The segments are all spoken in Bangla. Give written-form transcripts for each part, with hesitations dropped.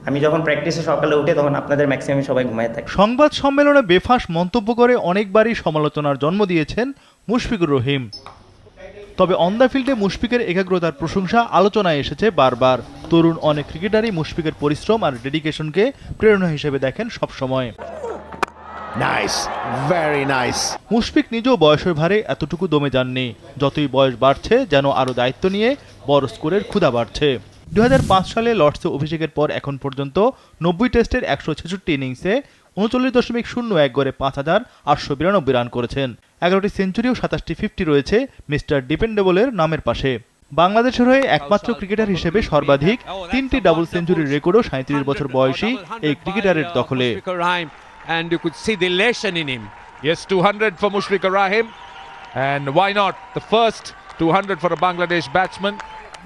আমি যখন প্র্যাকটিসে সকালে উঠে তখন আপনাদের ম্যাক্সিমাম সবাই ঘুমায় থাকে। সংবাদ সম্মেলনে বেফাঁস মন্তব্য করে অনেকবারই সমালোচনার জন্ম দিয়েছেন মুশফিকুর রহিম। তবে অন দ্য ফিল্ডে মুশফিকের একাগ্রতার প্রশংসা আলোচনায় এসেছে বারবার। তরুণ অনেক ক্রিকেটারই মুশফিকের পরিশ্রম আর ডেডিকেশনকে প্রেরণা হিসেবে দেখেন সবসময়। মুশফিক নিজেও বয়সের ভারে এতটুকু দমে যাননি। যতই বয়স বাড়ছে যেন আরও দায়িত্ব নিয়ে বড় স্কোরের ক্ষুধা বাড়ছে। 2005 সালে লর্ডসে অভিষেকের পর এখন পর্যন্ত 90 টেস্টের 166 ইনিংসে 39.01 গড়ে 5,892 রান করেছেন। 11টি সেঞ্চুরি ও 27টি 50 রয়েছে মিস্টার ডিপেন্ডেবলের নামের পাশে। বাংলাদেশের হয়ে একমাত্র ক্রিকেটার হিসেবে সর্বাধিক 3টি ডাবল সেঞ্চুরির রেকর্ডও 37 বছর বয়সী এই ক্রিকেটারের দখলে। And you could see the elation in him. Yes, 200 for Mushfiqur Rahim, and why not the first 200 for a Bangladesh batsman.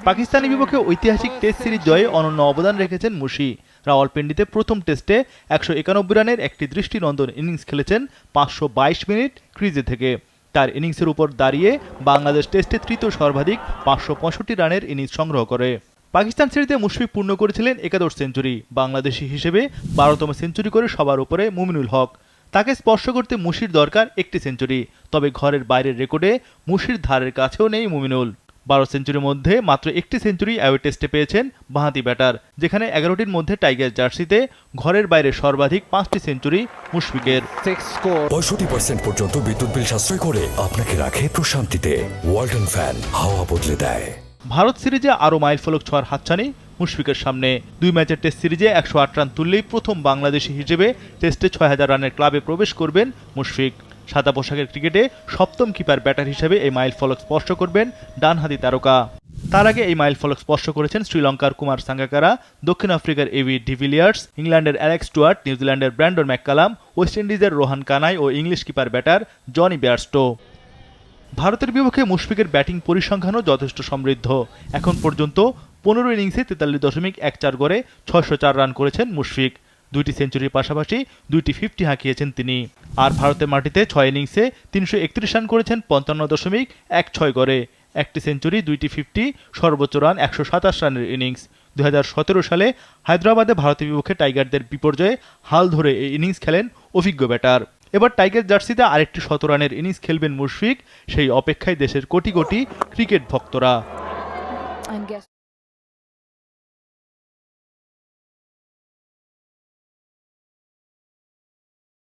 পাকিস্তানের বিপক্ষে ঐতিহাসিক টেস্ট সিরিজ জয়ে অনন্য অবদান রেখেছেন মুশি। রাওয়ালপিন্ডিতে প্রথম টেস্টে 191 রানের একটি দৃষ্টিনন্দন ইনিংস খেলেছেন 522 মিনিট ক্রিজে থেকে। তার ইনিংসের উপর দাঁড়িয়ে বাংলাদেশ টেস্টে তৃতীয় সর্বাধিক 565 রানের ইনিংস সংগ্রহ করে। পাকিস্তান সিরিজে মুশফিক পূর্ণ করেছিলেন 11 সেঞ্চুরি। বাংলাদেশি হিসেবে 12তম সেঞ্চুরি করে সবার উপরে মুমিনুল হক। তাকে স্পর্শ করতে মুশির দরকার একটি সেঞ্চুরি, তবে ঘরের বাইরের রেকর্ডে মুশির ধারের কাছেও নেই মুমিনুল। 12 সেঞ্চুরির মধ্যে মাত্র একটি সেঞ্চুরি অ্যাওয়ে টেস্টে পেয়েছেন বাঁহাতি ব্যাটার, যেখানে 11টির মধ্যে টাইগার জার্সিতে ঘরের বাইরে সর্বাধিক 5টি সেঞ্চুরি মুশফিকের। 65% পর্যন্ত বিদ্যুৎ বিল সাশ্রয় করে আপনাকে রাখে প্রশান্তিতে। ওয়ালটন ফ্যান হাওয়া বদলে দেয়। ভারত সিরিজে আরও মাইলফলক ছোঁয়ার হাতছানি মুশফিকের সামনে। 2 ম্যাচের টেস্ট সিরিজে 108 রান তুললেই প্রথম বাংলাদেশি হিসেবে টেস্টে 6000 রানের ক্লাবে প্রবেশ করবেন মুশফিক। সাদা পোশাকের ক্রিকেটে সপ্তম কিপার ব্যাটার হিসেবে এই মাইলফলক স্পর্শ করবেন ডানহাতি তারকা। তার আগে এই মাইলফলক স্পর্শ করেছেন শ্রীলঙ্কার কুমার সাঙ্গাকারা, দক্ষিণ আফ্রিকার এবি ডিভিলিয়ার্স, ইংল্যান্ডের অ্যালেক্স স্টুয়ার্ট, নিউজিল্যান্ডের ব্র্যান্ডন ম্যাককালাম, ওয়েস্ট ইন্ডিজের রোহান কানাই ও English keeper batter Johnny Bairstow. ভারতের বিপক্ষে মুশফিকের ব্যাটিং পরিসংখ্যানও যথেষ্ট সমৃদ্ধ। এখন পর্যন্ত 15 ইনিংসে 43.14 গড়ে 604 রান করেছেন মুশফিক। 2টি সেঞ্চুরির পাশাপাশি 2টি 50 হাঁকিয়েছেন তিনি। আর ভারতের মাটিতে 6 ইনিংসে 331 রান করেছেন 55.16 গড়ে, একটি সেঞ্চুরি, 2টি 50, সর্বোচ্চ রান 127 রানের ইনিংস। 2017 সালে হায়দ্রাবাদে ভারতের বিপক্ষে টাইগারদের বিপর্যয়ে হাল ধরে এই ইনিংস খেলেন অভিজ্ঞ ব্যাটার। এবার টাইগার জার্সিতে আরেকটি 100 রানের ইনিংস খেলবেন মুশফিক। সেই অপেক্ষায় দেশের কোটি কোটি ক্রিকেট ভক্তরা।